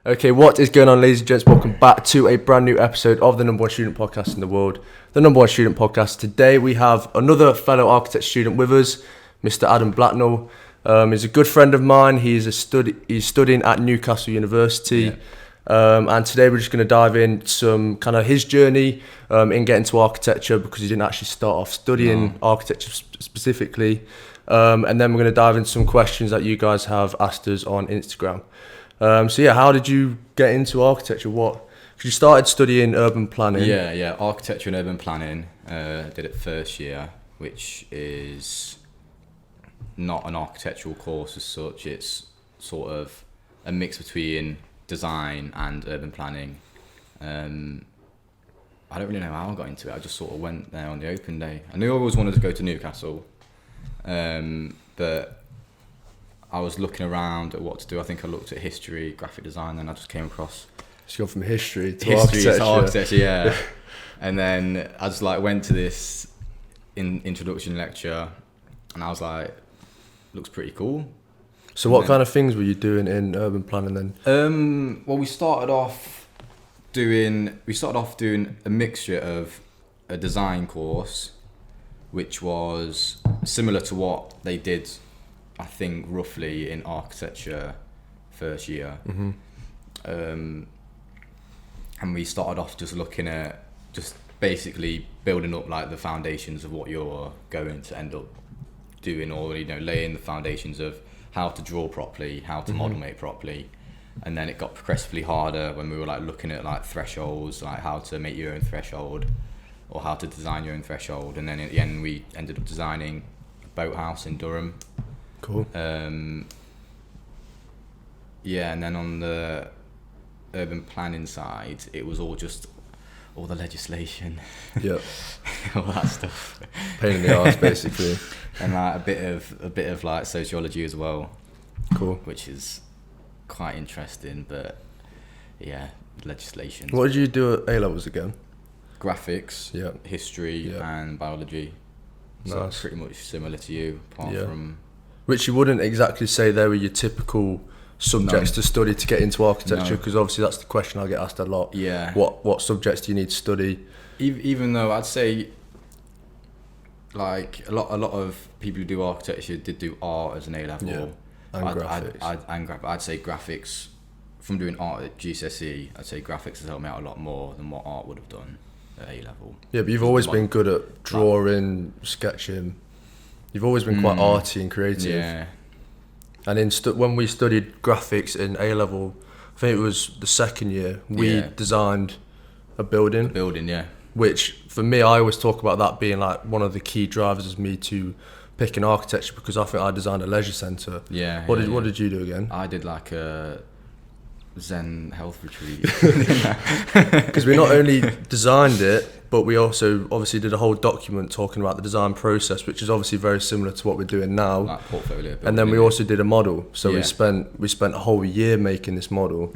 Okay, what is going on, ladies and gents? Welcome back to a brand new episode of the number one student podcast in the world, the number one student podcast. Today we have another fellow architect student with us, Mr. Adam Blacknell. He's a good friend of mine. He's studying at Newcastle University. And today we're just going to dive in some kind of his journey in getting to architecture, because he didn't actually start off studying architecture specifically. And then we're going to dive into some questions that you guys have asked us on Instagram. How did you get into architecture? Because you started studying urban planning. Yeah, architecture and urban planning. Did it first year, which is not an architectural course as such. It's sort of a mix between design and urban planning. I don't really know how I got into it. I just sort of went there on the open day. I knew I always wanted to go to Newcastle, but I was looking around at what to do. I think I looked at history, graphic design, and I just came across. So you go from history to architecture, yeah. And then I just went to this introduction lecture, and I was like, looks pretty cool. So what kind of things were you doing in urban planning then? Well, we started off doing a mixture of a design course, which was similar to what they did, I think, roughly in architecture first year. Mm-hmm. And we started off just looking at just basically building up the foundations of what you're going to end up doing, or laying the foundations of how to draw properly, how to model make properly. And then it got progressively harder when we were looking at thresholds, how to make your own threshold or how to design your own threshold. And then at the end we ended up designing a boathouse in Durham. Cool. And then on the urban planning side, it was all the legislation. Yeah. All that stuff. Pain in the arse, basically. And a bit of sociology as well. Cool. Which is quite interesting, but yeah, legislation. What did you do at A levels again? Graphics, history, and biology. So Nice. pretty much similar to you, apart from. Which you wouldn't exactly say they were your typical subjects to study to get into architecture, because obviously that's the question I get asked a lot. Yeah. What subjects do you need to study? Even though I'd say, a lot of people who do architecture did do art as an A level. Yeah. And graphics. I'd say graphics. From doing art at GCSE, I'd say graphics has helped me out a lot more than what art would have done at A level. Yeah, but you've always been good at drawing, sketching. You've always been quite arty and creative. Yeah. And when we studied graphics in A level, I think it was the second year, we designed a building. Which for me, I always talk about that being one of the key drivers of me to picking architecture, because I think I designed a leisure centre. Yeah. What did you do again? I did a Zen health retreat. Because we not only designed it, but we also obviously did a whole document talking about the design process, which is obviously very similar to what we're doing now. Portfolio building. And then we also did a model. So we spent a whole year making this model.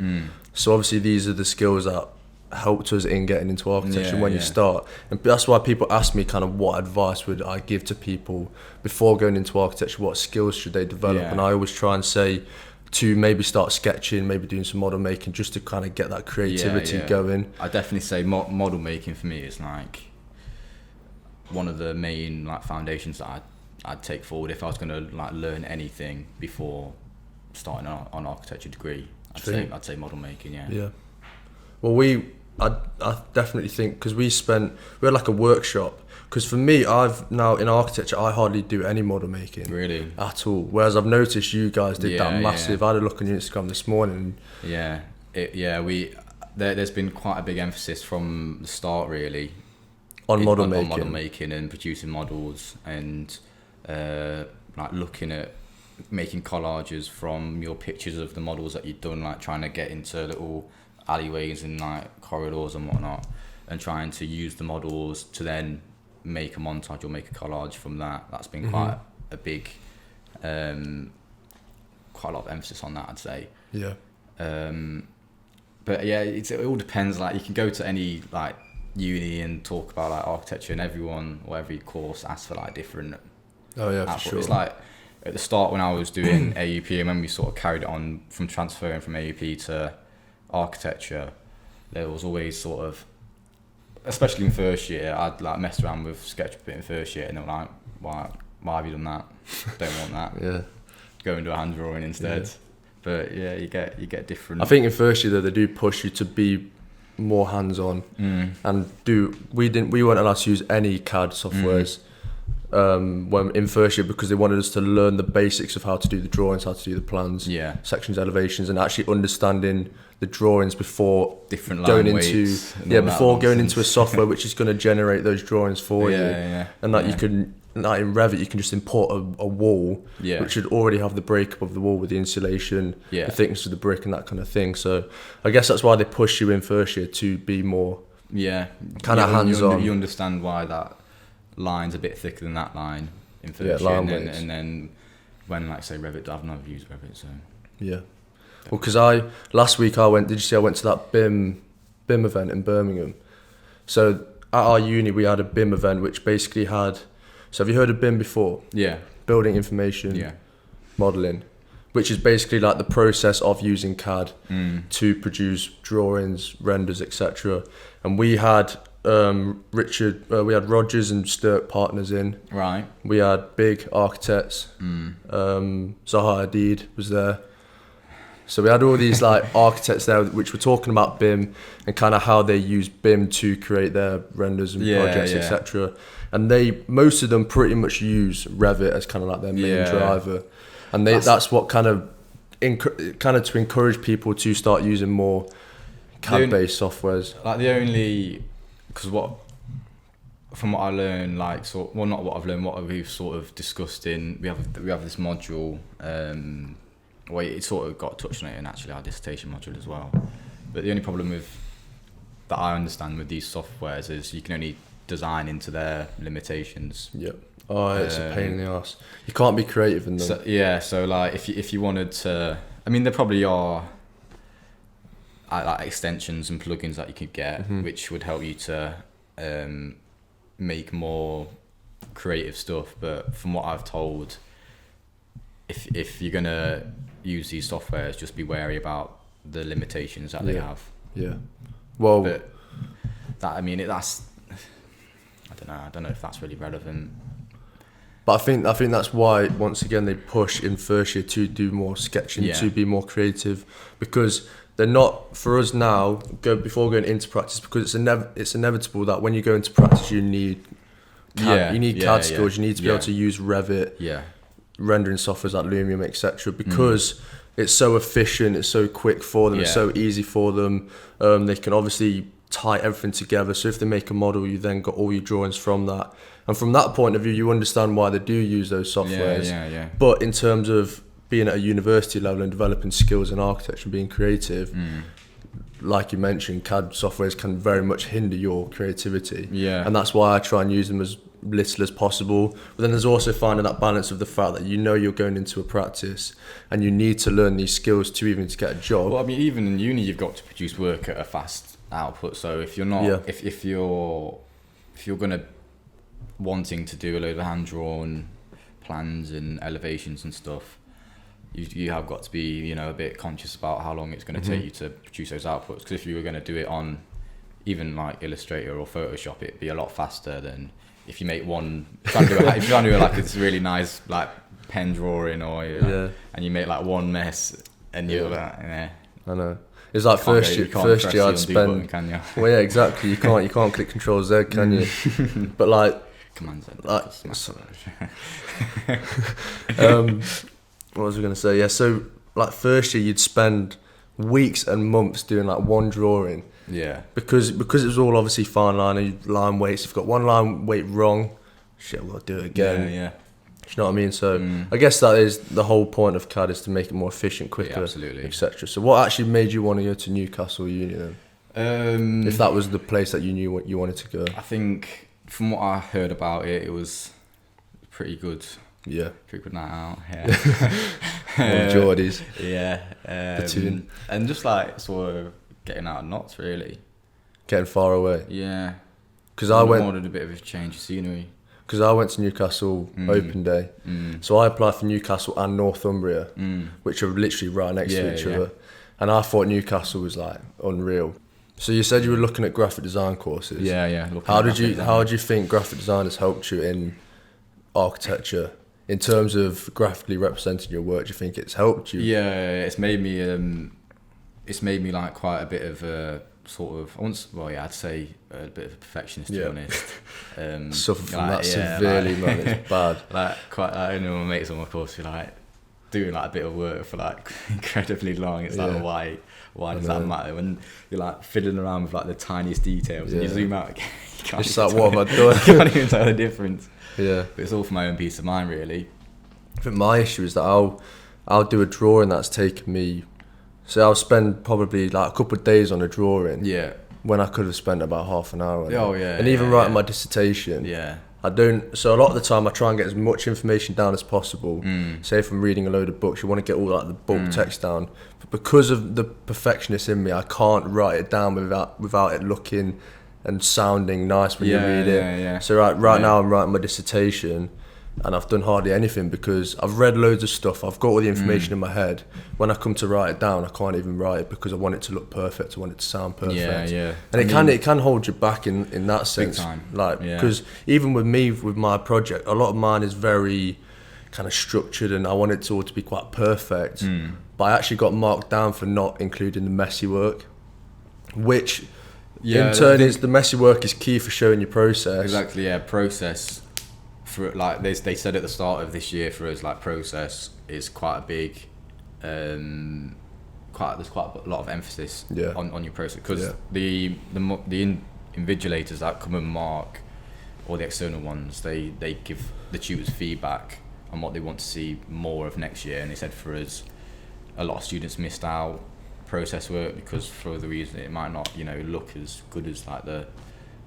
So obviously these are the skills that helped us in getting into architecture when you start. And that's why people ask me kind of what advice would I give to people before going into architecture, what skills should they develop? And I always try and say to maybe start sketching, maybe doing some model making, just to kind of get that creativity going. I definitely say model making for me is one of the main foundations that I'd take forward if I was going to learn anything before starting on architecture degree. I'd say model making. Yeah. Well, I definitely think, because we had a workshop. Because for me, now in architecture, I hardly do any model making. Really? At all. Whereas I've noticed you guys did that massive. Yeah. I had a look on your Instagram this morning. There's been quite a big emphasis from the start, really, on model making and producing models, and looking at making collages from your pictures of the models that you've done, trying to get into little alleyways and corridors and whatnot, and trying to use the models to then make a montage or make a collage from that. That's been quite a big, quite a lot of emphasis on that, I'd say. Yeah. But yeah, it all depends. You can go to any uni and talk about architecture, and everyone or every course asks for different. Oh yeah, for sure. It's at the start when I was doing AUP, and when we sort of carried it on from transferring from AUP to architecture, there was always sort of, especially in first year, I'd like mess around with SketchUp a bit in first year, and they were like, why have you done that? Don't want that. Yeah. Go and do a hand drawing instead. Yeah. But yeah, you get different. I think in first year though, they do push you to be more hands-on and we weren't allowed to use any CAD softwares when in first year, because they wanted us to learn the basics of how to do the drawings, how to do the plans, sections, elevations, and actually understanding the drawings before different going line into weights before going into a software which is going to generate those drawings for you. And that you can, like in Revit, you can just import a wall which should already have the breakup of the wall with the insulation, the thickness of the brick and that kind of thing. So I guess that's why they push you in first year to be more kind of hands-on. You understand why that line's a bit thicker than that line in first year, and then when, like, say Revit, I've never used Revit, so well, because last week I went to that BIM event in Birmingham. So at our uni we had a BIM event which basically had, so have you heard of BIM before? Building information modelling, which is basically like the process of using CAD to produce drawings, renders, etc. And we had we had Rogers and Stirk partners in. Right. We had big architects. Zaha Hadid was there. So we had all these like architects there which were talking about BIM and kind of how they use BIM to create their renders and projects, etc. And most of them pretty much use Revit as kind of like their main driver. And that's what kind of to encourage people to start using more CAD-based softwares. Like because from what I learned, like not what I've learned, what we've sort of discussed in, we have this module. Well, it sort of got touched on it in actually our dissertation module as well. But the only problem that I understand with these softwares is you can only design into their limitations. Yep. Oh, it's a pain in the arse. You can't be creative in them. So like if you wanted to, I mean, there probably are like extensions and plugins that you could get which would help you to make more creative stuff. But from what I've told, if you're gonna use these softwares, just be wary about the limitations that they have. Yeah. Well, but that, I mean, that's, I don't know if that's really relevant. But I think that's why once again they push in first year to do more sketching, to be more creative, because they're not, for us now, before going into practice, because it's inevitable that when you go into practice you need CAD skills, you need to be able to use Revit, rendering softwares like Lumium, etc. because it's so efficient, it's so quick for them, it's so easy for them. They can obviously tie everything together, so if they make a model you then got all your drawings from that, and from that point of view you understand why they do use those softwares. But in terms of being at a university level and developing skills in architecture and being creative, like you mentioned, CAD softwares can very much hinder your creativity, and that's why I try and use them as little as possible. But then there's also finding that balance of the fact that you're going into a practice and you need to learn these skills to get a job. Well, I mean, even in uni you've got to produce work at a fast output, so if you're not if you're gonna wanting to do a load of hand drawn plans and elevations and stuff, you have got to be a bit conscious about how long it's going to take you to produce those outputs, because if you were going to do it on even like Illustrator or Photoshop, it'd be a lot faster than if you make one, if you're trying to do like this really nice like pen drawing or and you make like one mess and you're like, I know. It's like first year I'd spend button, can you? Well, yeah, exactly. You can't click Control Z, can you? But like Command Z. Like, what was I going to say? Yeah, so like first year you'd spend weeks and months doing like one drawing. Yeah. Because it was all obviously fine line weights. If you've got one line weight wrong, shit, we'll do it again. Yeah. You know what I mean? So I guess that is the whole point of CAD, is to make it more efficient, quicker, etc. So what actually made you want to go to Newcastle Uni then? If that was the place that you knew what you wanted to go. I think from what I heard about it, it was pretty good. Yeah. Pretty good night out. Yeah. Geordies. Yeah. Platoon. And just like sort of getting out of knots, really. Getting far away. Yeah. Because I wanted a bit of a change of scenery. Because I went to Newcastle open day, so I applied for Newcastle and Northumbria, which are literally right next to each other. and I thought Newcastle was like unreal. So you said you were looking at graphic design courses. Yeah. How did you think graphic design has helped you in architecture in terms of graphically representing your work? Do you think it's helped you? Yeah, it's made me like quite a bit of a sort of I'd say a bit of a perfectionist, to be honest. Suffer from that severely, man. It's bad. Like quite, I know my mates on my course who like doing like a bit of work for like incredibly long. It's like why does that matter when you're like fiddling around with like the tiniest details and you zoom out again? It's like, what have I done? You can't even tell the difference. Yeah, but it's all for my own peace of mind, really. I think my issue is that I'll do a drawing that's taken me. So I'll spend probably like a couple of days on a drawing. Yeah. When I could have spent about half an hour. Oh yeah. And even writing my dissertation. Yeah. I don't. So a lot of the time, I try and get as much information down as possible. Say if I'm reading a load of books, you want to get all like the bulk text down. But because of the perfectionist in me, I can't write it down without it looking and sounding nice when you read it. Yeah. So right now, I'm writing my dissertation. And I've done hardly anything because I've read loads of stuff. I've got all the information in my head. When I come to write it down, I can't even write it because I want it to look perfect. I want it to sound perfect. Yeah. And it can hold you back in that sense. Big time. Like, because even with me, with my project, a lot of mine is very kind of structured and I want it all to be quite perfect. But I actually got marked down for not including the messy work, which in turn is the messy work is key for showing your process. Exactly, yeah, process. For like they said at the start of this year for us, like process is quite a big, there's quite a lot of emphasis on your process because the invigilators that come and mark, or the external ones, they give the tutors feedback on what they want to see more of next year, and they said for us, a lot of students missed out process work because for the reason it might not look as good as like the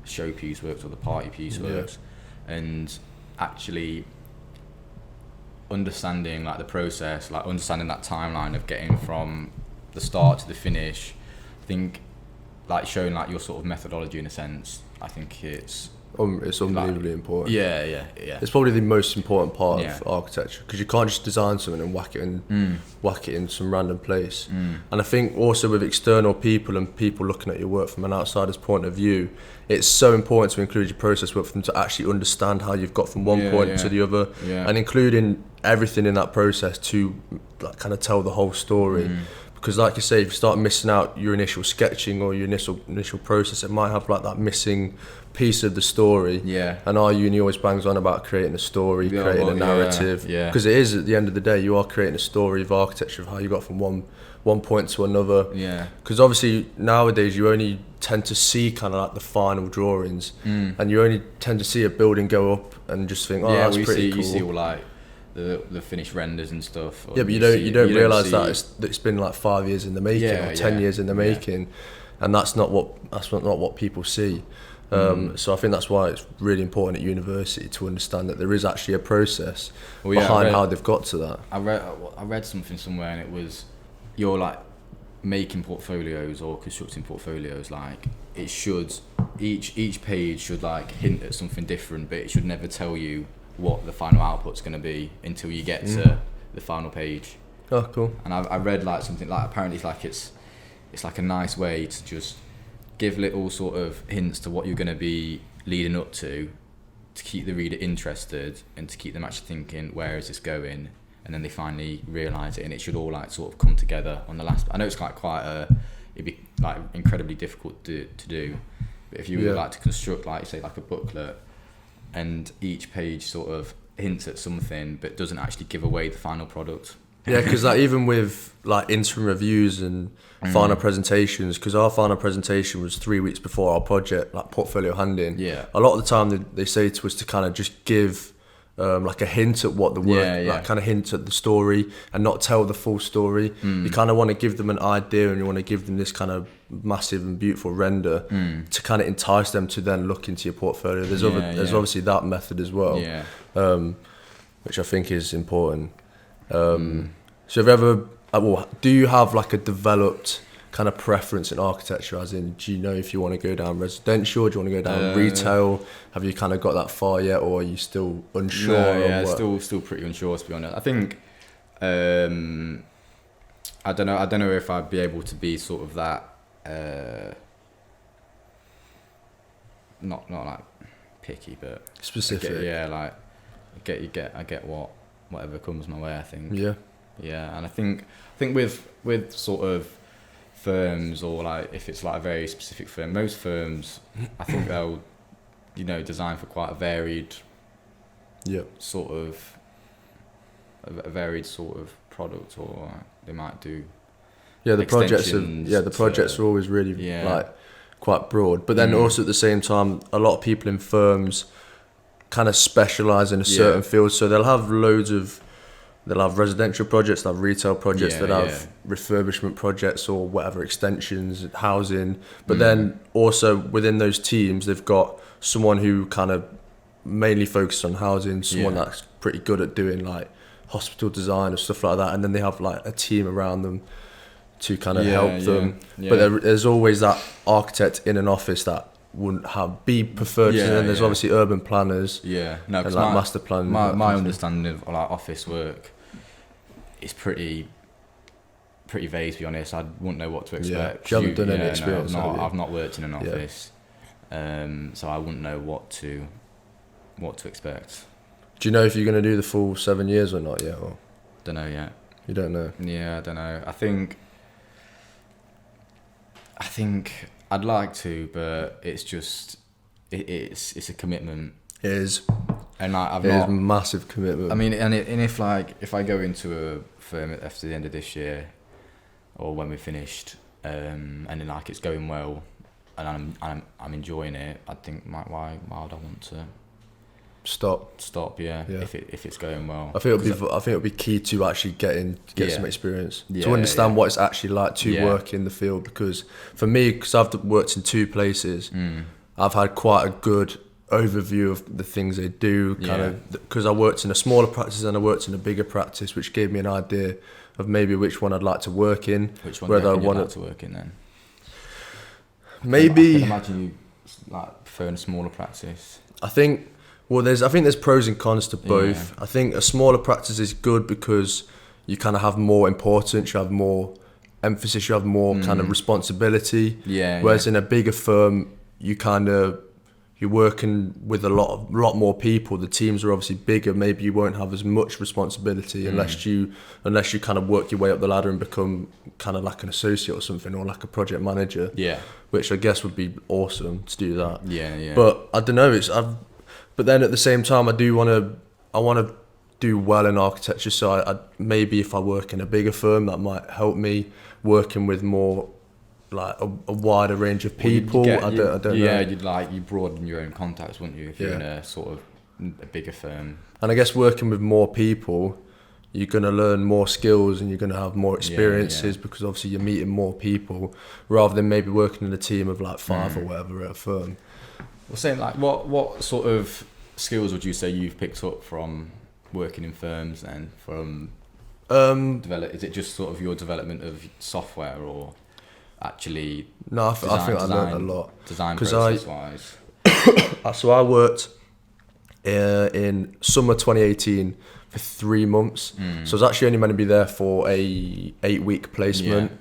showpiece works or the party piece works, and actually understanding like the process, like understanding that timeline of getting from the start to the finish, I think like showing like your sort of methodology in a sense, I think it's unbelievably important. Yeah. It's probably the most important part of architecture because you can't just design something and whack it in some random place. And I think also with external people and people looking at your work from an outsider's point of view, it's so important to include your process work for them to actually understand how you've got from one point to the other, and including everything in that process to like kind of tell the whole story. Because like you say, if you start missing out your initial sketching or your initial process, it might have like that missing piece of the story. And our uni always bangs on about creating a story, creating a narrative. Because it is, at the end of the day, you are creating a story of architecture of how you got from one point to another. Because obviously nowadays you only tend to see kind of like the final drawings, and you only tend to see a building go up and just think, that's pretty cool. You see all like the finished renders and stuff. But you don't realise that it's been like 5 years in the making or 10 years in the making, and that's not what people see. So I think that's why it's really important at university to understand that there is actually a process behind how they've got to that. I read something somewhere, and it was you're like making portfolios or constructing portfolios, like it should each page should like hint at something different, but it should never tell you what the final output's going to be until you get to the final page. Oh, cool. And I read like something like apparently it's like a nice way to just give little sort of hints to what you're going to be leading up to keep the reader interested and to keep them actually thinking, where is this going? And then they finally realise it, and it should all like sort of come together on the last. I know it's like it'd be like incredibly difficult to do, but if you would like to construct, like say, like a booklet, and each page sort of hints at something but doesn't actually give away the final product. Because like even with like interim reviews and final presentations, because our final presentation was 3 weeks before our project, like portfolio handing. A lot of the time they say to us to kind of just give like a hint at what the work, like kind of hint at the story and not tell the full story. You kind of want to give them an idea, and you want to give them this kind of massive and beautiful render to kind of entice them to then look into your portfolio. There's obviously that method as well, which I think is important. So have you ever, do you have like a developed kind of preference in architecture, as in, do you know if you want to go down residential, do you want to go down retail? Have you kind of got that far yet, or are you still unsure? Still pretty unsure, to be honest. I think I don't know if I'd be able to be sort of that. Not like picky, but Specific. I get whatever comes my way, I think. Yeah. And I think with sort of firms, or like if it's like a very specific firm, most firms I think they'll design for quite a varied sort of a varied sort of product, or they might do the projects are always really like quite broad, but then also at the same time a lot of people in firms kind of specialize in a certain field, so they'll have residential projects, they'll have retail projects, they'll have refurbishment projects or whatever, extensions, housing, but then also within those teams they've got someone who kind of mainly focuses on housing, someone that's pretty good at doing like hospital design and stuff like that, and then they have like a team around them to kind of help them. But there's always that architect in an office that wouldn't be preferred, and then there's obviously urban planners and like master planners. My understanding of like office work is pretty vague, to be honest. I wouldn't know what to expect. You haven't done any experience. No, I've not worked in an office, so I wouldn't know what to expect. Do you know if you're going to do the full 7 years or not yet? Or? Don't know yet. You don't know? Yeah, I don't know. I think I'd like to, but it's just it's a commitment. It is. And it is a massive commitment. I mean, and if I go into a firm after the end of this year, or when we're finished, and then like it's going well, and I'm enjoying it, I think why would I want to stop? If it's going well, I think it'll be key to actually get some experience, to understand what it's actually like to work in the field. Because for me, because I've worked in two places, I've had quite a good overview of the things they do, because I worked in a smaller practice and I worked in a bigger practice, which gave me an idea of maybe which one I'd like to work in. Which one would you like to work in then? Maybe I can imagine you like preferring a smaller practice. I think there's pros and cons to both. I think a smaller practice is good because you kind of have more importance, you have more emphasis, you have more kind of responsibility. Whereas in a bigger firm, you're working with a lot more people. The teams are obviously bigger. Maybe you won't have as much responsibility unless you kind of work your way up the ladder and become kind of like an associate or something, or like a project manager. Which I guess would be awesome to do that. But I don't know. But then at the same time, I want to do well in architecture. So I maybe if I work in a bigger firm, that might help me working with more like a wider range of people. I don't know. Yeah, you broaden your own contacts, wouldn't you, if you're in a sort of a bigger firm. And I guess working with more people, you're going to learn more skills and you're going to have more experiences because obviously you're meeting more people rather than maybe working in a team of like 5 or whatever at a firm. Well, saying like what sort of skills would you say you've picked up from working in firms and from is it just sort of your development of software, or actually I think I learned a lot design process wise? So I worked in summer 2018 for 3 months. So I was actually only meant to be there for a 8-week placement.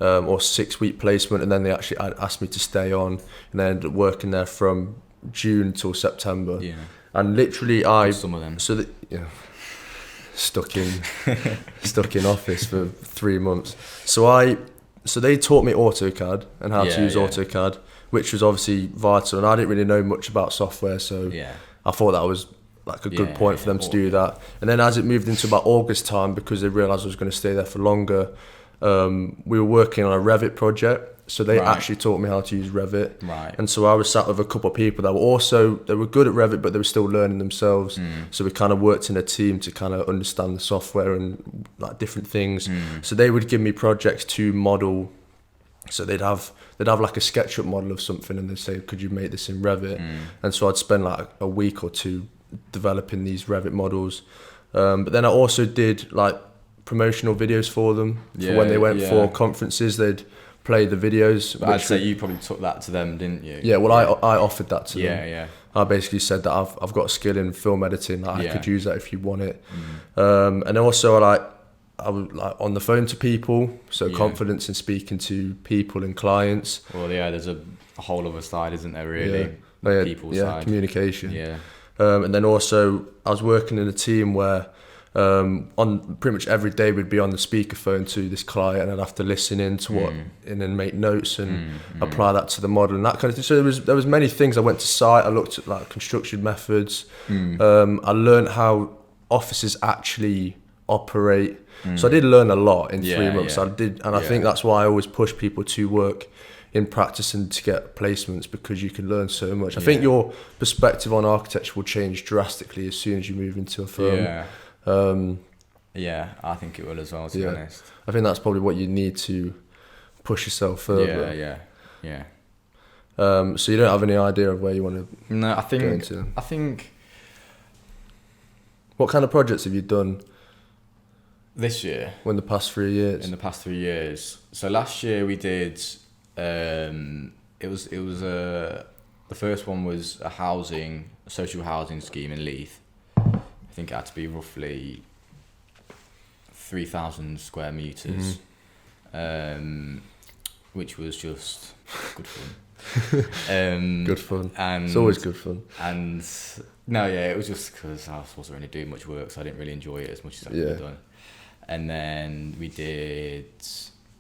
Or 6-week placement, and then they actually asked me to stay on, and I ended up working there from June till September. And literally some of them. Stuck in office for 3 months. So they taught me AutoCAD and how to use AutoCAD, which was obviously vital, and I didn't really know much about software, so I thought that was like a good point for them to do that. And then as it moved into about August time, because they realised I was going to stay there for longer, we were working on a Revit project, so they actually taught me how to use Revit. And so I was sat with a couple of people that were good at Revit, but they were still learning themselves. So we kind of worked in a team to kind of understand the software and like different things. So they would give me projects to model. So they'd have like a SketchUp model of something, and they'd say, could you make this in Revit? And so I'd spend like a week or two developing these Revit models. But then I also did like promotional videos for them for when they went for conferences. They'd play the videos. But I'd say you probably took that to them, didn't you? Yeah, well, I offered that to them. I basically said that I've got a skill in film editing, that I could use that if you want it. And also I was like on the phone to people, so confidence in speaking to people and clients. Well, yeah, there's a whole other side, isn't there, really? People's side. Communication. Yeah. And then also, I was working in a team where on pretty much every day we'd be on the speakerphone to this client, and I'd have to listen in to what and then make notes and apply that to the model and that kind of thing. So there was many things. I went to site. I looked at like construction methods. I learned how offices actually operate. So I did learn a lot in 3 months. I did, and I think that's why I always push people to work in practice and to get placements, because you can learn so much. I think your perspective on architecture will change drastically as soon as you move into a firm. Yeah, I think it will as well, to be honest. I think that's probably what you need to push yourself further. Yeah. So you don't have any idea of where you want to No, I go into? I think What kind of projects have you done this year? in the past 3 years? In the past 3 years. So last year we did. It was the first one was a social housing scheme in Leith. I think it had to be roughly 3,000 square meters, which was just good fun. Good fun. And it's always good fun. And no, it was just because I wasn't really doing much work, so I didn't really enjoy it as much as I could have done. And then we did.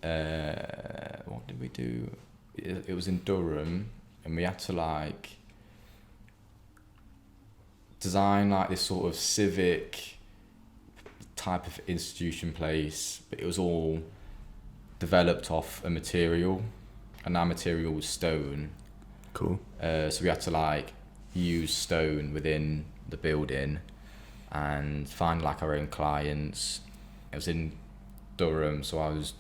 What did we do? It was in Durham, and we had to like design like this sort of civic type of institution place, but it was all developed off a material, and our material was stone. Cool. So we had to like use stone within the building and find like our own clients. It was in Durham, so I was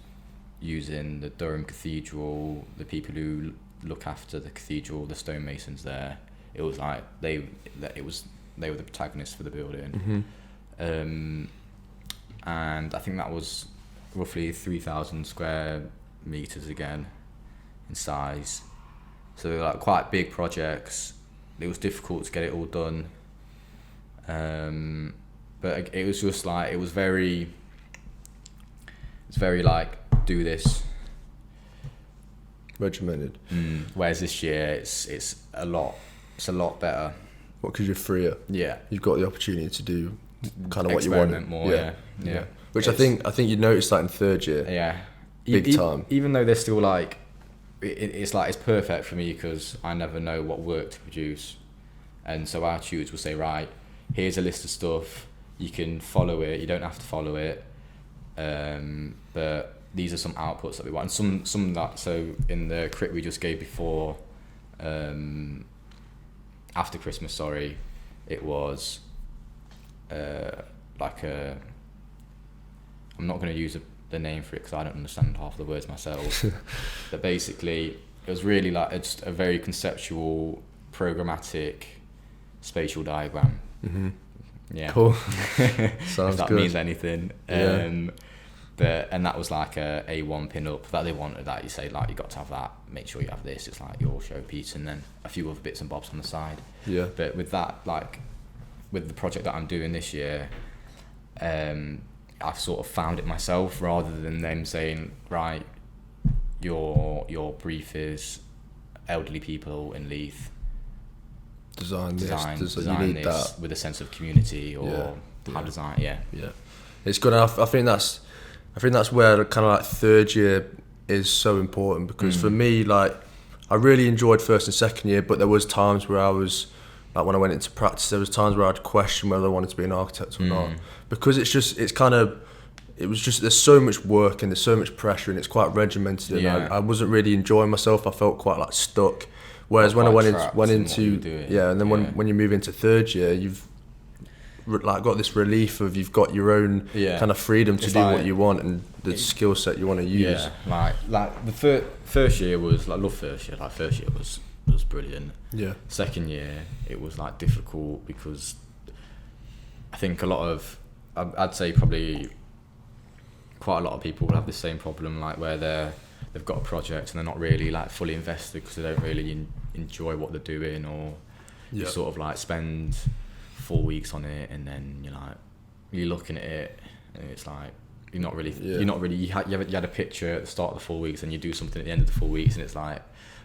using the Durham Cathedral, the people who look after the cathedral, the stonemasons there. It was like they were the protagonists for the building. And I think that was roughly 3,000 square meters again in size. So they were like quite big projects. It was difficult to get it all done. But it was just like, it's very like, do this. Regimented. Whereas this year it's a lot better. What, because you're freer? Yeah. You've got the opportunity to do kind of what you want. Experiment more, yeah. Which I think you noticed that in third year. Yeah. Big time. Even though they're still like, it's like, it's perfect for me because I never know what work to produce. And so our tutors will say, right, here's a list of stuff, you can follow it, you don't have to follow it. But these are some outputs that we want. And some that, so in the crit we just gave before, after Christmas, it was like I'm not going to use the name for it because I don't understand half the words myself. But basically, it was really like just a very conceptual, programmatic spatial diagram. Yeah. Cool. if Sounds that good. means anything. And that was like a A1 pin-up that they wanted, that you say like, you got to have that, make sure you have this, it's like your showpiece, and then a few other bits and bobs on the side. Yeah. But with that, like with the project that I'm doing this year, I've sort of found it myself rather than them saying, right, your brief is elderly people in Leith, design this that with a sense of community, or how design. It's good. I think that's where kind of like third year is so important, because for me, like, I really enjoyed first and second year, but there was times where I was like, when I went into practice, there was times where I'd question whether I wanted to be an architect or not, because there's so much work and there's so much pressure and it's quite regimented, and I wasn't really enjoying myself. I felt quite like stuck. Whereas when I went into and then when you move into third year, you've like got this relief of, you've got your own kind of freedom to do what you want and the skill set you want to use. Like the first year was like, love first year. Like first year was brilliant. Yeah. Second year it was like difficult because I think I'd say probably quite a lot of people will have the same problem, like where they've got a project and they're not really like fully invested because they don't really enjoy what they're doing, or you sort of like spend 4 weeks on it and then you're looking at it and it's like, you're not really you had a picture at the start of the 4 weeks, and you do something at the end of the 4 weeks, and it's like,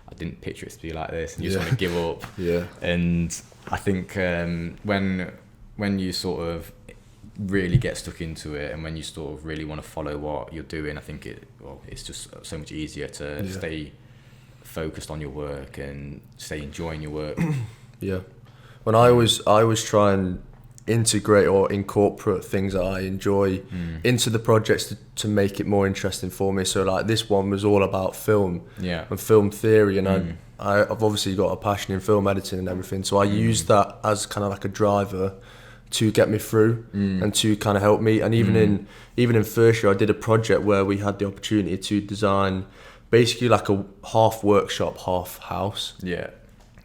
I didn't picture it to be like this, and you just want to give up. Yeah. And I think when you sort of really get stuck into it, and when you sort of really want to follow what you're doing, I think it's just so much easier to stay focused on your work and stay enjoying your work. Yeah. When I always try and integrate or incorporate things that I enjoy into the projects to make it more interesting for me. So like this one was all about film and film theory, and I've obviously got a passion in film editing and everything, so I use that as kind of like a driver to get me through and to kind of help me. And even in first year, I did a project where we had the opportunity to design basically like a half workshop, half house. Yeah.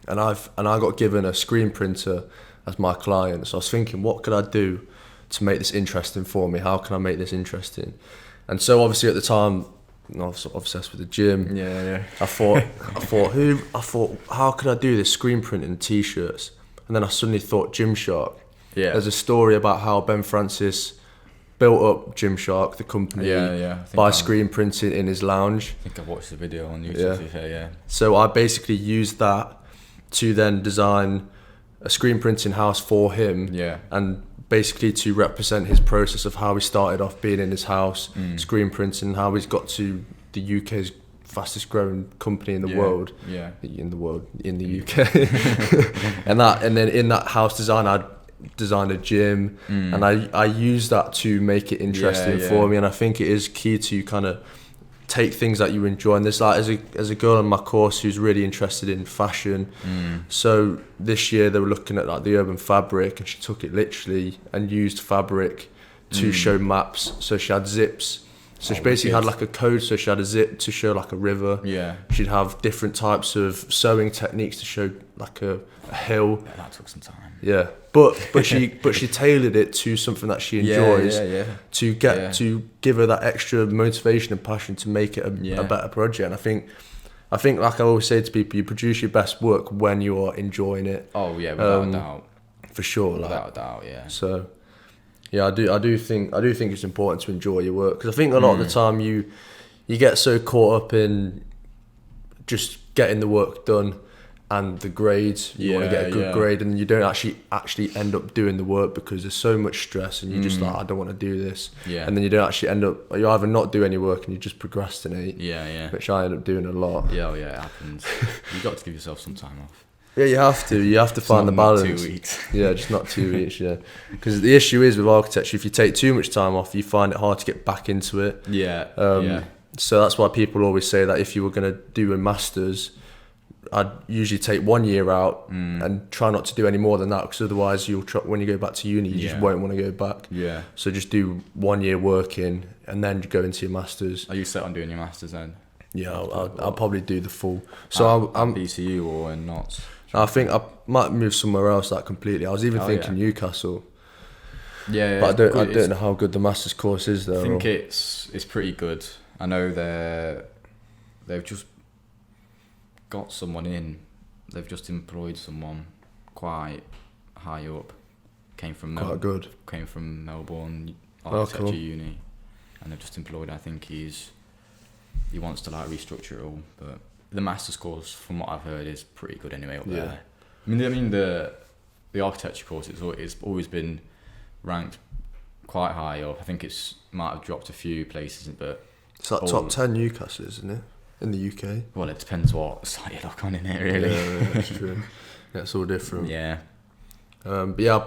And I got given a screen printer as my client. So I was thinking, what could I do to make this interesting for me? How can I make this interesting? And so obviously at the time, I was obsessed with the gym. Yeah. I thought, how could I do this? Screen printing t-shirts. And then I suddenly thought Gymshark. Yeah. There's a story about how Ben Francis built up Gymshark, the company, by screen printing in his lounge. I think I've watched the video on YouTube. Yeah. So I basically used that to then design a screen printing house for him, and basically to represent his process of how he started off being in his house, screen printing, how he's got to the UK's fastest growing company in the world, in the UK, and then in that house design, I designed a gym, and I use that to make it interesting for me. And I think it is key to kind of take things that you enjoy. And there's like as a girl on my course who's really interested in fashion, so this year they were looking at like the urban fabric, and she took it literally and used fabric to show maps. So she had zips, so she basically had like a code. So she had a zip to show like a river, she'd have different types of sewing techniques to show like a hill. Yeah, that took some time. But she tailored it to something that she enjoys, to get to give her that extra motivation and passion to make it a better project. And I think like I always say to people, you produce your best work when you are enjoying it. Oh yeah, without a doubt. For sure, without a doubt, yeah. So yeah, I do think it's important to enjoy your work, because I think a lot of the time you get so caught up in just getting the work done and the grades. You want to get a good grade, and you don't actually end up doing the work because there's so much stress, and you're just like, I don't want to do this. And then you don't actually end up, you either not do any work and you just procrastinate. Which I end up doing a lot. Yeah, it happens. You got to give yourself some time off. Yeah, you have to find the balance. Not 2 weeks. Yeah, just not 2 weeks. Yeah, because the issue is with architecture, if you take too much time off, you find it hard to get back into it. So that's why people always say that if you were going to do a master's, I'd usually take 1 year out and try not to do any more than that, because otherwise when you go back to uni, you just won't want to go back. So just do 1 year working and then go into your masters. Are you set on doing your masters then? Yeah, I'll probably do the full. So I'm BCU or not? I think I might move somewhere else like completely. I was even thinking Newcastle. Yeah, but I don't know how good the masters course is there. I think it's pretty good. I know they've just got someone in. They've just employed someone quite high up. Came from Melbourne Architecture Uni, and they've just employed. I think he wants to like restructure it all, but the master's course, from what I've heard, is pretty good anyway up there. I mean the architecture course it's always been ranked quite high up. I think might have dropped a few places, but it's like top 10 Newcastle, isn't it, in the UK? Well, it depends what site you look on in it, really. Yeah, that's true. Yeah, it's all different. Yeah. But yeah, I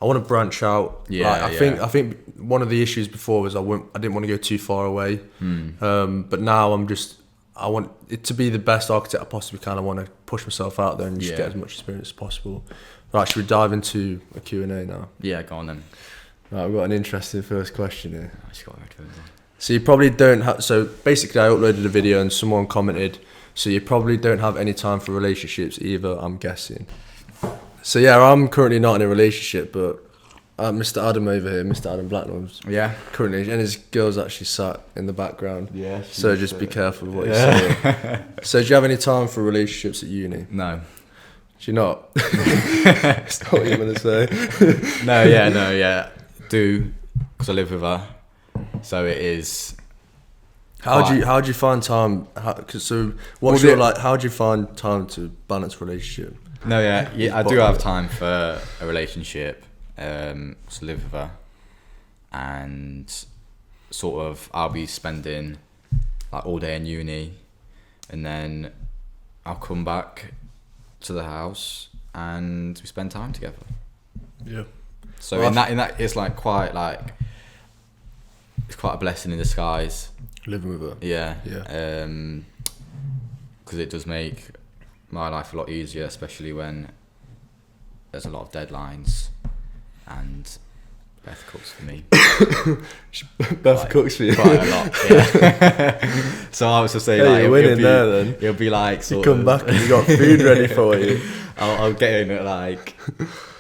want to branch out. I think one of the issues before was I didn't want to go too far away. But now I want it to be the best architect I possibly can. I want to push myself out there and just get as much experience as possible. Right, should we dive into a Q&A now? Yeah, go on then. Right, we've got an interesting first question here. I just got headphones on. So you probably don't have. So basically, I uploaded a video and someone commented. So you probably don't have any time for relationships either, I'm guessing. So yeah, I'm currently not in a relationship, but Mr. Adam over here, Mr. Adam Blacknell's currently, and his girl's actually sat in the background. Yeah. So just be careful of what you say. So do you have any time for relationships at uni? No. Do you not? That's not what you're gonna say. No. Do because I live with her, so it is. How do you find time? How do you find time to balance relationship? No, yeah, I do have time for a relationship. To live with her, and sort of I'll be spending like all day in uni, and then I'll come back to the house and we spend time together. Yeah. So in that it's like it's quite a blessing in disguise. Living with her. Yeah. Yeah. Because it does make my life a lot easier, especially when there's a lot of deadlines, and Beth cooks for me. Beth cooks for you quite a lot. Yeah. So I was to say, you're winning there. Then it'll be like you come back and you got food ready for you. I'll get in at like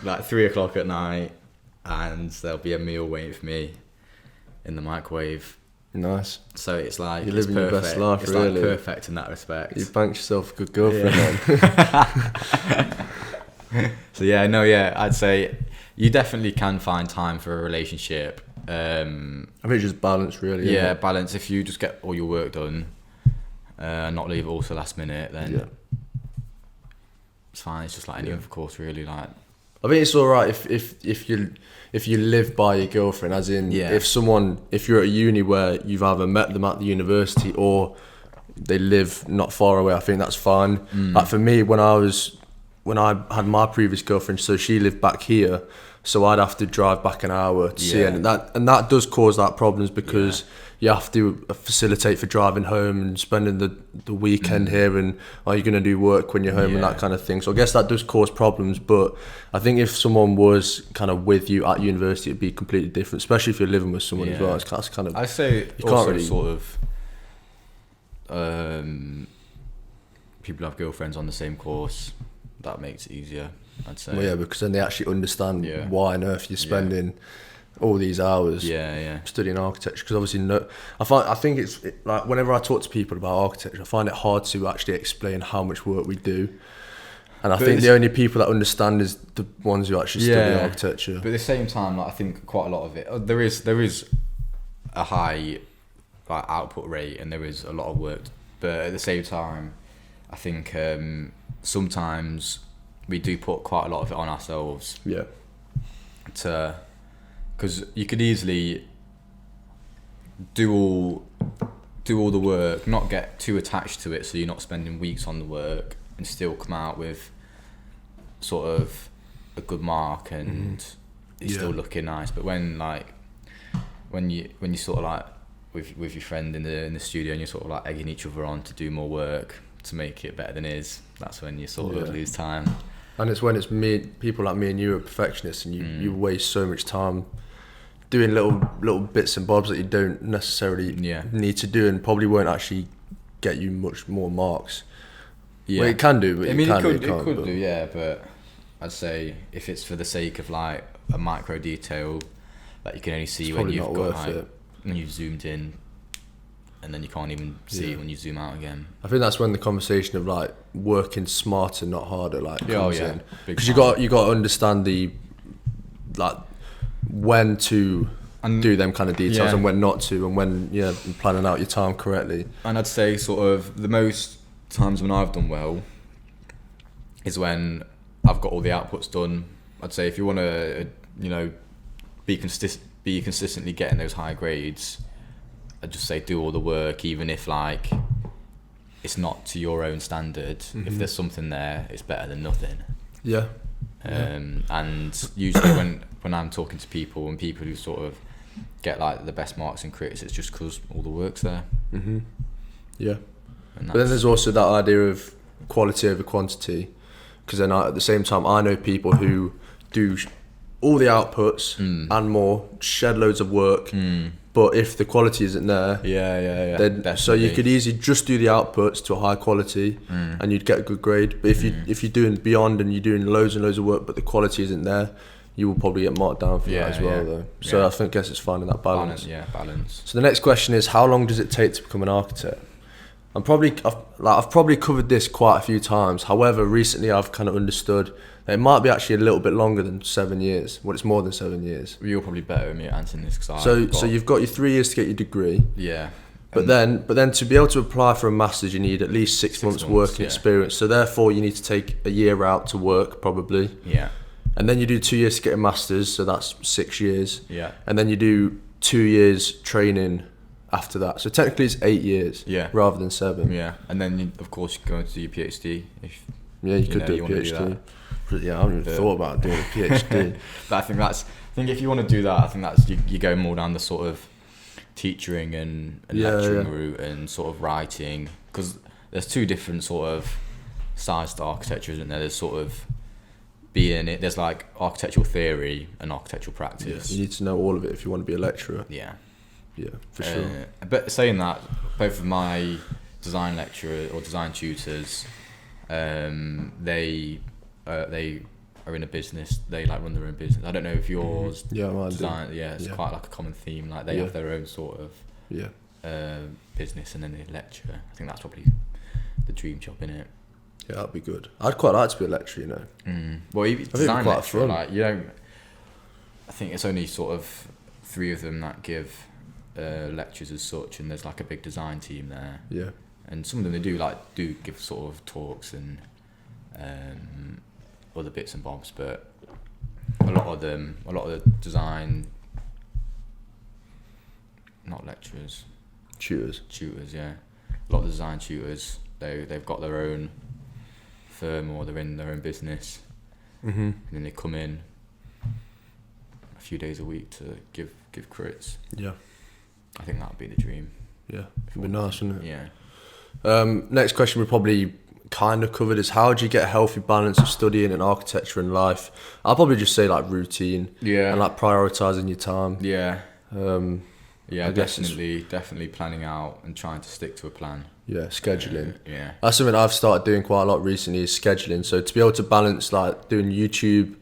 3:00 at night, and there'll be a meal waiting for me in the microwave. Nice. So it's like you're living your best life. It's really. like perfect in that respect. You banked yourself a good girlfriend. Then. So I'd say you definitely can find time for a relationship. I think it's just balance, really. Yeah, balance. If you just get all your work done, not leave it all to the last minute, then it's fine. It's just like any other course, really. Like, I think it's all right if you live by your girlfriend, as in if you're at a uni where you've either met them at the university or they live not far away. I think that's fine. Like for me, when I had my previous girlfriend, so she lived back here, so I'd have to drive back an hour to see her, and that does cause that problems because you have to facilitate for driving home and spending the weekend here, and are you going to do work when you're home and that kind of thing. So I guess that does cause problems, but I think if someone was kind of with you at university, it'd be completely different, especially if you're living with someone as well. That's kind of, I say you also can't really sort of people have girlfriends on the same course. That makes it easier, I'd say. Well, yeah, because then they actually understand why on earth you're spending all these hours studying architecture. Because obviously, I think it's like whenever I talk to people about architecture, I find it hard to actually explain how much work we do. And I think the only people that understand is the ones who actually study architecture. But at the same time, like, I think quite a lot of it, there is a high output rate and there is a lot of work. But at the same time, I think sometimes we do put quite a lot of it on ourselves. Yeah. Because you could easily do all the work, not get too attached to it, so you're not spending weeks on the work, and still come out with sort of a good mark and it's still looking nice. But when you sort of like with your friend in the studio and you're sort of like egging each other on to do more work to make it better than his, that's when you sort of lose time. And it's when it's people like me and you are perfectionists, and you waste so much time doing little bits and bobs that you don't necessarily need to do, and probably won't actually get you much more marks. Yeah, well, it can do, but it could do, but I'd say if it's for the sake of like a micro detail that you can only see when you've got when you've zoomed in, and then you can't even see it when you zoom out again. I think that's when the conversation of like working smarter, not harder, like comes in, because you got to understand the like when to do them kind of details and when not to, and when planning out your time correctly. And I'd say sort of the most times when I've done well is when I've got all the outputs done. I'd say if you want to be consistently getting those high grades, I'd just say do all the work, even if like it's not to your own standard. If there's something there, it's better than nothing. And usually when I'm talking to people and people who sort of get like the best marks in crits, it's just because all the work's there. But then there's also that idea of quality over quantity, because then at the same time I know people who do all the outputs and more, shed loads of work, but if the quality isn't there, then so you could easily just do the outputs to a high quality and you'd get a good grade. But if you're doing beyond and you're doing loads and loads of work but the quality isn't there, you will probably get marked down for that as well though. So I guess it's finding that balance. Balance. So the next question is, how long does it take to become an architect? I've probably covered this quite a few times. However, recently I've kind of understood that it might be actually a little bit longer than 7 years. Well, it's more than 7 years. You're probably better than me at answering this. So you've got your 3 years to get your degree. Yeah. But then to be able to apply for a master's, you need at least 6 months working experience. So therefore, you need to take a year out to work, probably. Yeah. And then you do 2 years to get a master's, so that's 6 years. Yeah. And then you do 2 years training after that. So technically it's 8 years rather than 7. Yeah. And then, of course, you go into your PhD. You could do a PhD. Yeah, I haven't even thought about doing a PhD. But I think if you want to do that, I think that's you go more down the sort of teaching and lecturing route and sort of writing, because there's 2 different sort of sides to architecture, isn't there? There's sort of there's like architectural theory and architectural practice. You need to know all of it if you want to be a lecturer. Yeah, for sure. But saying that, both of my design lecturer or design tutors, they are in a business. They like run their own business. I don't know if yours design. It's quite like a common theme. Like they have their own sort of business, and then they lecture. I think that's probably the dream job, innit? Yeah, that'd be good. I'd quite like to be a lecturer, you know. Well, I think it'd be quite fun. Like, you know, I think it's only sort of 3 of them that give lectures as such, and there's like a big design team there. Yeah. And some of them do give sort of talks and other bits and bobs, but a lot of the design, not lecturers, tutors, yeah. A lot of the design tutors, they've got their own firm or they're in their own business, and then they come in a few days a week to give crits. Yeah, I think that would be the dream. Yeah, it'd be nice, wouldn't it? Yeah. Next question we probably kind of covered is, how do you get a healthy balance of studying and architecture and life? I'll probably just say like routine, and like prioritizing your time. Definitely planning out and trying to stick to a plan. Scheduling. That's something I've started doing quite a lot recently, is scheduling. So to be able to balance like doing YouTube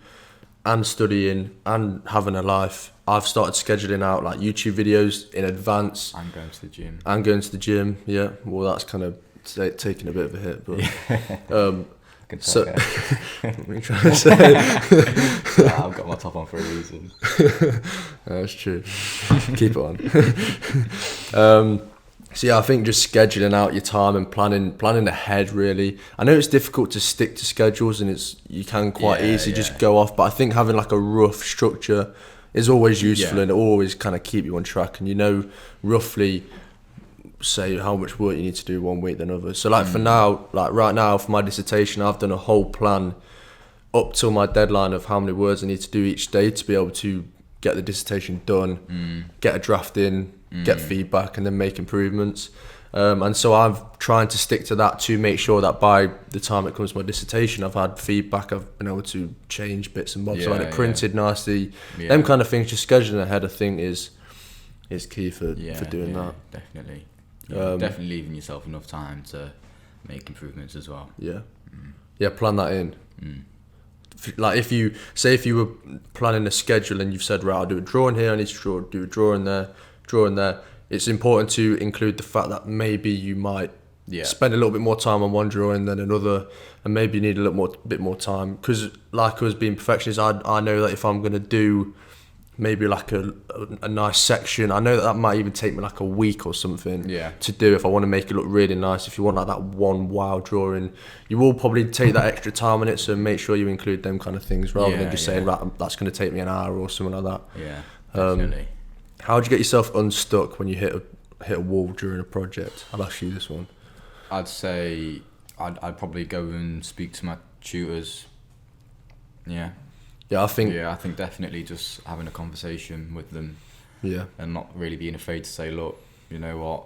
and studying and having a life, I've started scheduling out like YouTube videos in advance. I'm going to the gym. Yeah. Well, that's kind of taking a bit of a hit, but what are you trying to say? I've got my top on for a reason. That's true. Keep it on. So yeah, I think just scheduling out your time and planning ahead, really. I know it's difficult to stick to schedules, and you can quite easily just go off, but I think having like a rough structure is always useful, and it always kind of keep you on track, and you know roughly say how much work you need to do one week than others. So like for now, like right now for my dissertation, I've done a whole plan up till my deadline of how many words I need to do each day to be able to get the dissertation done, get a draft in, get feedback, and then make improvements. And so I'm trying to stick to that to make sure that by the time it comes to my dissertation, I've had feedback, I've been able to change bits and bobs, so I had it printed nicely. Them kind of things, just scheduling ahead, I think is key for doing that. Definitely. Definitely leaving yourself enough time to make improvements as well. Plan that in. Like if you were planning a schedule and you've said, right, I'll do a drawing here, I need to do a drawing there, it's important to include the fact that maybe you might spend a little bit more time on one drawing than another, and maybe you need a bit more time, because like us being perfectionists, I know that if I'm going to do maybe like a nice section, I know that might even take me like a week or something to do if I want to make it look really nice. If you want like that one wow drawing, you will probably take that extra time on it, so make sure you include them kind of things rather than just saying, right, that's going to take me an hour or something like that. Definitely. How do you get yourself unstuck when you hit a wall during a project? I'll ask you this one. I'd say I'd probably go and speak to my tutors. I think definitely just having a conversation with them. And not really being afraid to say, look, you know what,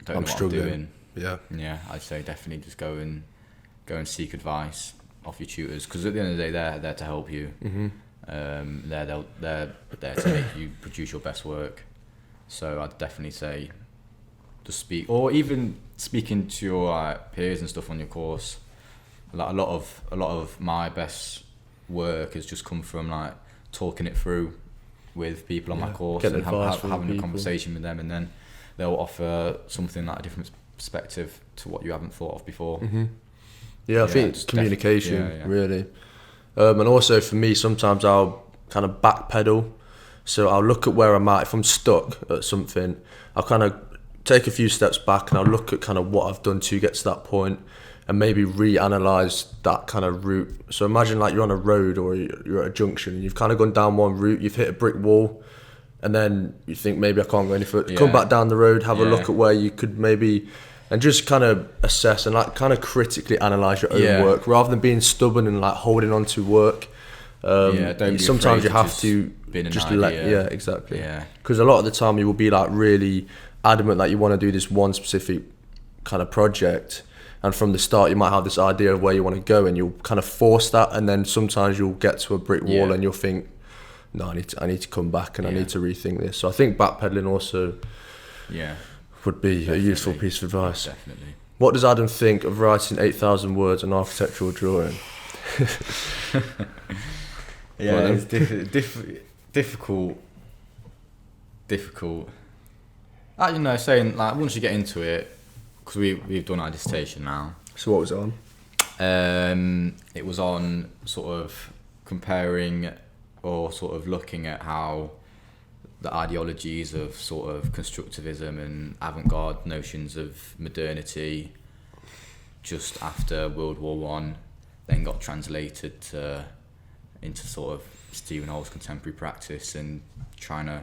I'm struggling. I'd say definitely just go and seek advice off your tutors, because at the end of the day, they're there to help you. They're there to make you produce your best work. So I'd definitely say just speak, or even speaking to your peers and stuff on your course. Like a lot of my best work has just come from like talking it through with people on my course and having a conversation with them, and then they'll offer something like a different perspective to what you haven't thought of before. Yeah, I think it's communication, really. And also for me, sometimes I'll kind of backpedal. So I'll look at where I'm at. If I'm stuck at something, I'll kind of take a few steps back and I'll look at kind of what I've done to get to that point and maybe reanalyze that kind of route. So imagine like you're on a road or you're at a junction and you've kind of gone down one route, you've hit a brick wall, and then you think maybe I can't go any further. Come back down the road, have a look at where you could maybe, and just kind of assess and like kind of critically analyse your own work rather than being stubborn and like holding on to work. Sometimes you have to just let, exactly. Because a lot of the time you will be like really adamant that you want to do this one specific kind of project, and from the start you might have this idea of where you want to go and you'll kind of force that, and then sometimes you'll get to a brick wall and you'll think, no, I need to come back and I need to rethink this. So I think backpedaling also would be a useful piece of advice. Definitely. What does Adam think of writing 8,000 words on architectural drawing? It's difficult. Saying like once you get into it, because we've done our dissertation now. So what was it on? It was on sort of comparing or sort of looking at how the ideologies of sort of constructivism and avant-garde notions of modernity just after World War One then got translated into sort of Stephen Hall's contemporary practice, and trying to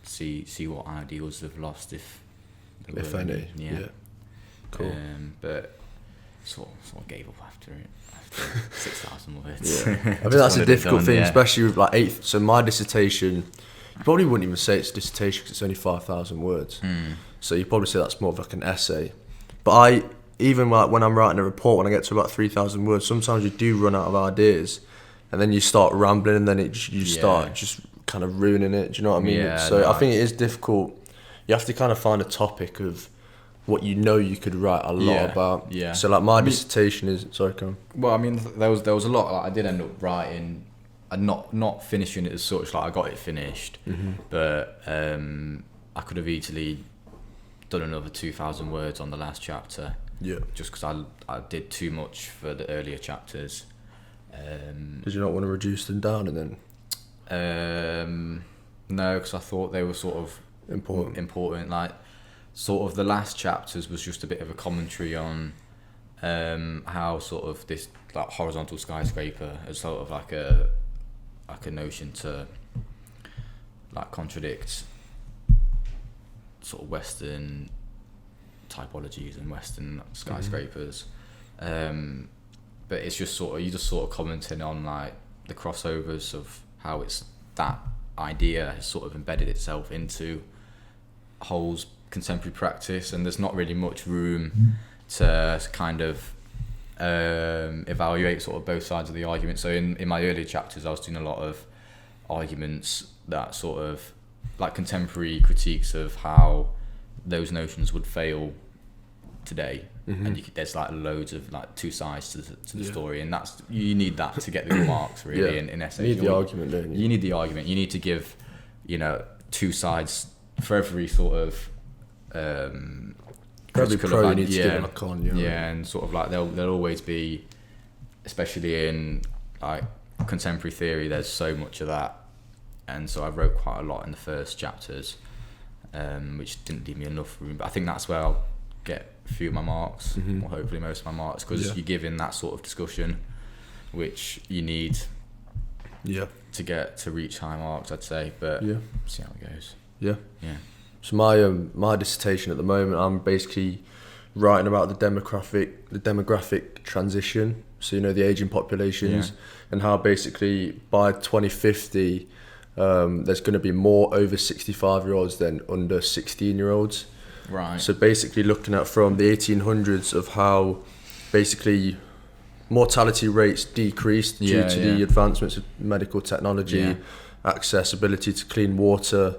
see what ideals have lost, if any. Cool. But sort of gave up after 6,000 words. I think that's a difficult thing, especially with like so my dissertation, you probably wouldn't even say it's a dissertation because it's only 5,000 words. So you probably say that's more of like an essay. But even like when I'm writing a report, when I get to about 3,000 words, sometimes you do run out of ideas, and then you start rambling, and then you start just kind of ruining it. Do you know what I mean? I think it is difficult. You have to kind of find a topic of what you know you could write a lot about. So like my dissertation is, sorry, come on. Well, I mean, there was a lot. Like, I did end up writing, and not finishing it as such. Like I got it finished, but I could have easily done another 2,000 words on the last chapter. Just because I did too much for the earlier chapters. Did you not want to reduce them down and then? No, because I thought they were sort of important. Like, sort of the last chapters was just a bit of a commentary on how sort of this like horizontal skyscraper is sort of like a notion to like contradict sort of Western typologies and Western skyscrapers. But it's just sort of commenting on like the crossovers of how it's that idea has sort of embedded itself into Hall's contemporary practice, and there's not really much room to kind of evaluate sort of both sides of the argument. So in my earlier chapters I was doing a lot of arguments that sort of like contemporary critiques of how those notions would fail today, and there's like loads of like two sides to the story, and that's you need that to get the remarks really in essays. You need the argument, don't you? You need the argument. You need to give two sides for every sort of every pro you need to give a con. And sort of like there'll always be, especially in like contemporary theory, there's so much of that, and so I wrote quite a lot in the first chapters, which didn't leave me enough room. But I think that's where I'll get a few of my marks, or hopefully most of my marks, because you're giving that sort of discussion, which you need to reach high marks, I'd say. But see how it goes. So my dissertation at the moment, I'm basically writing about the demographic transition. So the aging populations, and how basically by 2050 there's going to be more over 65-year-olds than under 16-year-olds. Right. So basically looking at from the 1800s of how basically mortality rates decreased due to the advancements of medical technology, accessibility to clean water,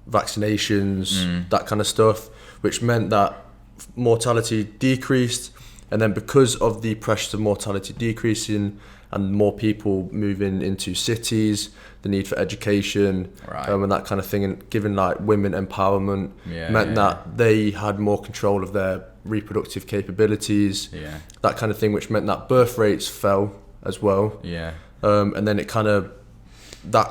vaccinations, that kind of stuff, which meant that mortality decreased, And then because of the pressures of mortality decreasing and more people moving into cities, the need for education, and that kind of thing, and giving like women empowerment meant that they had more control of their reproductive capabilities, that kind of thing, which meant that birth rates fell as well. And then that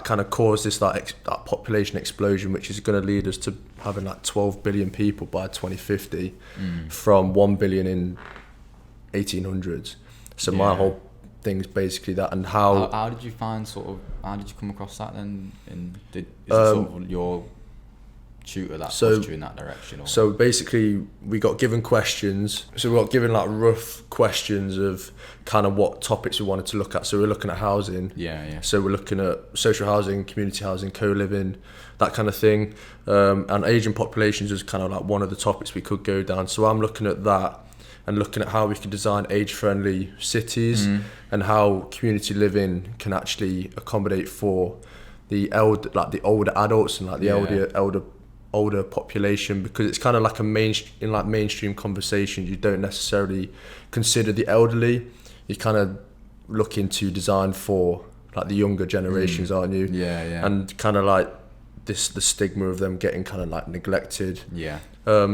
kind of caused this that population explosion, which is going to lead us to having like 12 billion people by 2050 from 1 billion in 1800s. So my whole thing's basically that. And how did you come across that then? And is it sort of your tutor that pushed you in that direction? Or? So basically we got given questions. So we got given like rough questions of kind of what topics we wanted to look at. So we're looking at housing. So we're looking at social housing, community housing, co-living, that kind of thing. And ageing populations is kind of like one of the topics we could go down. So I'm looking at that and looking at how we can design age-friendly cities and how community living can actually accommodate for the older adults and like the older population, because it's kind of like mainstream conversation. You don't necessarily consider the elderly. You kind of looking to design for like the younger generations, aren't you? And kind of like the stigma of them getting kind of like neglected.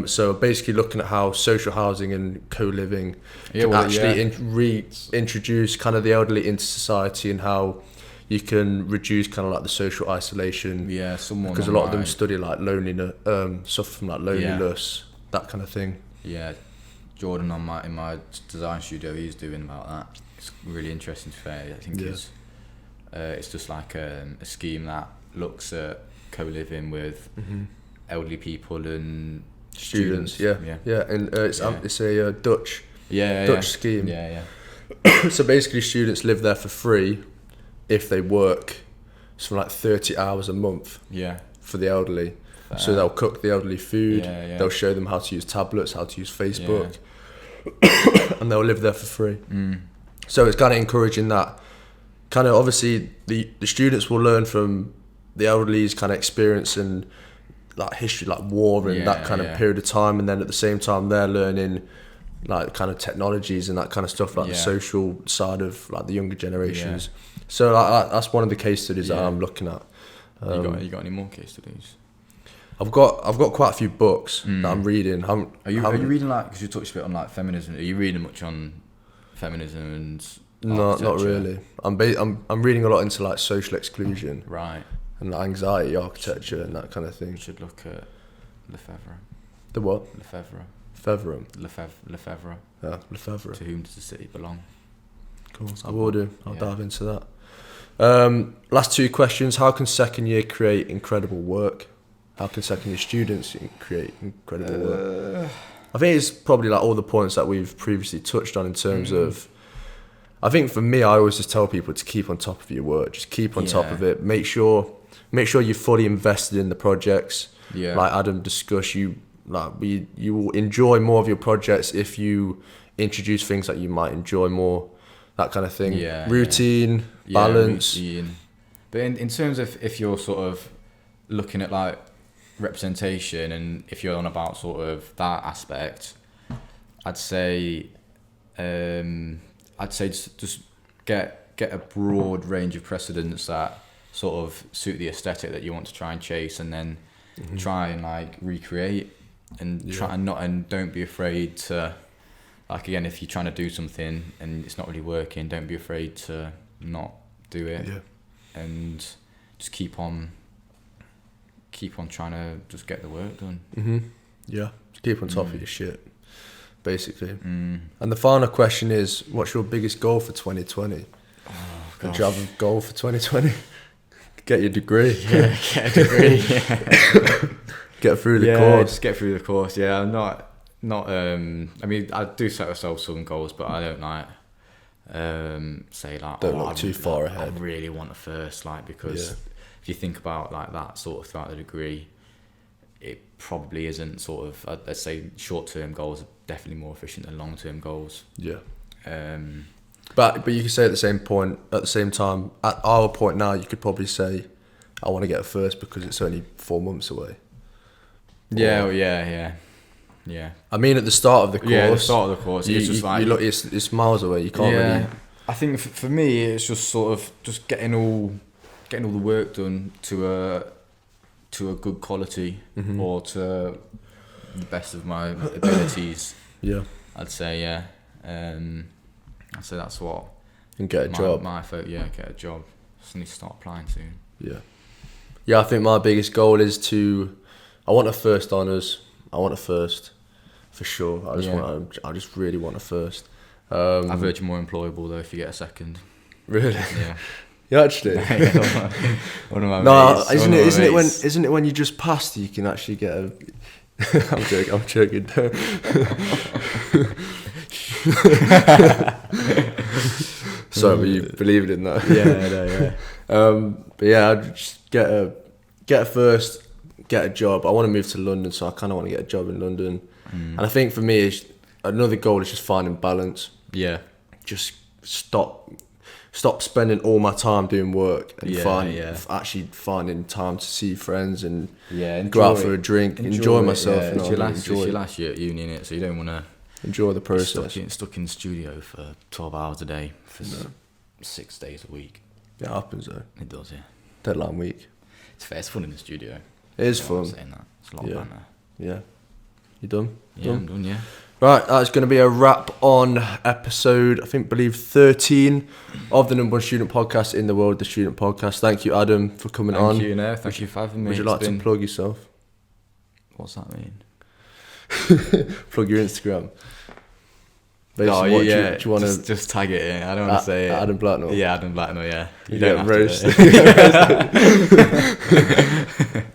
So basically looking at how social housing and co-living can reintroduce kind of the elderly into society, and how you can reduce kind of like the social isolation. Because a lot of them study like loneliness, suffer from like loneliness, that kind of thing. Jordan in my design studio, he's doing about that. It's really interesting to say. I think it's just like a scheme that looks at co-living with elderly people and students. And it's a Dutch scheme. So basically students live there for free if they work something like 30 hours a month for the elderly. So they'll cook the elderly food, they'll show them how to use tablets, how to use Facebook, and they'll live there for free. So it's kind of encouraging that kind of, obviously the students will learn from the elderly's kind of experience and like history, like war and that kind of period of time, and then at the same time they're learning like kind of technologies and that kind of stuff, like the social side of like the younger generations. So like, that's one of the case studies that I'm looking at. You got any more case studies? I've got quite a few books that I'm reading. Are you reading, like, because you touched a bit on like feminism, are you reading much on feminism and not really. I'm reading a lot into like social exclusion, and like anxiety architecture and that kind of thing. You should look at Lefebvre. The what? Lefebvre. Lefebvre. Yeah, Lefebvre. To whom does the city belong? Cool. I will do. I'll dive into that. Last two questions. How can second year create incredible work? How can second year students create incredible work? I think it's probably like all the points that we've previously touched on in terms of, I think for me, I always just tell people to keep on top of your work. Just keep on top of it. Make sure you're fully invested in the projects. Like Adam discussed, you will enjoy more of your projects if you introduce things that you might enjoy more, that kind of thing. Routine, balance. Routine. But in terms of if you're sort of looking at like representation, and if you're on about sort of that aspect, I'd say just get a broad range of precedents that sort of suit the aesthetic that you want to try and chase, and then try and like recreate, and try and don't be afraid to, like, again, if you're trying to do something and it's not really working, don't be afraid to not do it, and just keep on trying to just get the work done. Just keep on top of your shit, basically. And the final question is, what's your biggest goal for 2020? Do you have a goal for 2020? Get your degree. Get a degree. Get through the course. Just get through the course. I'm not. I mean, I do set myself some goals, but I don't like say like. Don't look too far ahead. I really want a first, like, because if you think about like that sort of throughout the degree, it probably isn't sort of. Let's say short-term goals are definitely more efficient than long-term goals. But you can say at the same time, at our point now, you could probably say, I want to get a first because it's only 4 months away. Yeah. I mean, at the start of the course. Yeah, at the start of the course. You, it's just like... you look, it's miles away. You can't really... I think for me, it's just sort of just getting all the work done to a good quality, or to the best of my abilities. Yeah. I'd say, yeah. I'd say that's what... And get a job. Get a job. Just need to start applying soon. Yeah. Yeah, I think my biggest goal is I want a first honours. I want a first, for sure. I just really want a first. I've heard you're more employable though if you get a second. Really? Yeah. You actually? One of my no, mates. Isn't it when you just passed you can actually get a... I'm joking. Sorry, but you believed in that. Yeah. But yeah, I'd just get a first, get a job. I want to move to London, so I kind of want to get a job in London. And I think for me, another goal is just finding balance. Yeah. Just stop spending all my time doing work and actually finding time to see friends and go out for a drink, enjoy myself. Yeah. It's your last year at uni, innit? So you don't want to enjoy the process. Stuck in the studio for 12 hours a day for 6 days a week. It happens though. It does, yeah. Deadline week. It's fair. It's fun in the studio. It is fun. I'm saying that. It's a lot of banter. Yeah. You done? Yeah, I'm done, yeah. Right, that's going to be a wrap on episode, believe 13 of the number one student podcast in the world, the Student Podcast. Thank you, Adam, for coming on. Thank you, no. Thank you for having me. Would you like to plug yourself? What's that mean? Plug your Instagram. Do you want to just tag it in? I don't want to say it. Adam Blacknell. Yeah, Adam Blacknell. Yeah, you don't have roasted.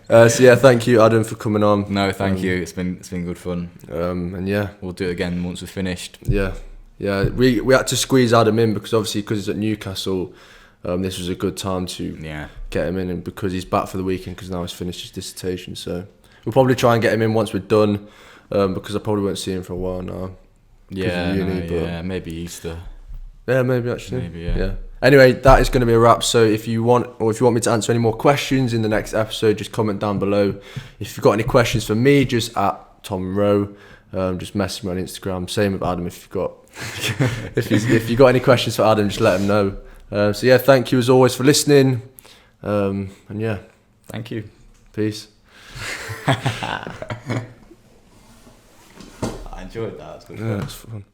So yeah, thank you, Adam, for coming on. No, thank you. It's been good fun. And yeah, we'll do it again once we're finished. Yeah. We had to squeeze Adam in because he's at Newcastle. This was a good time to get him in, and because he's back for the weekend because now he's finished his dissertation. So we'll probably try and get him in once we're done, because I probably won't see him for a while now. Maybe Easter. Yeah, maybe actually. Yeah. Anyway, that is going to be a wrap. So if you want me to answer any more questions in the next episode, just comment down below. If you've got any questions for me, just at Tom Rowe. Just message me on Instagram. Same with Adam. If you got any questions for Adam, just let him know. So yeah, thank you as always for listening. And yeah, thank you. Peace. I enjoyed that. It was good fun. Yeah, it's fun.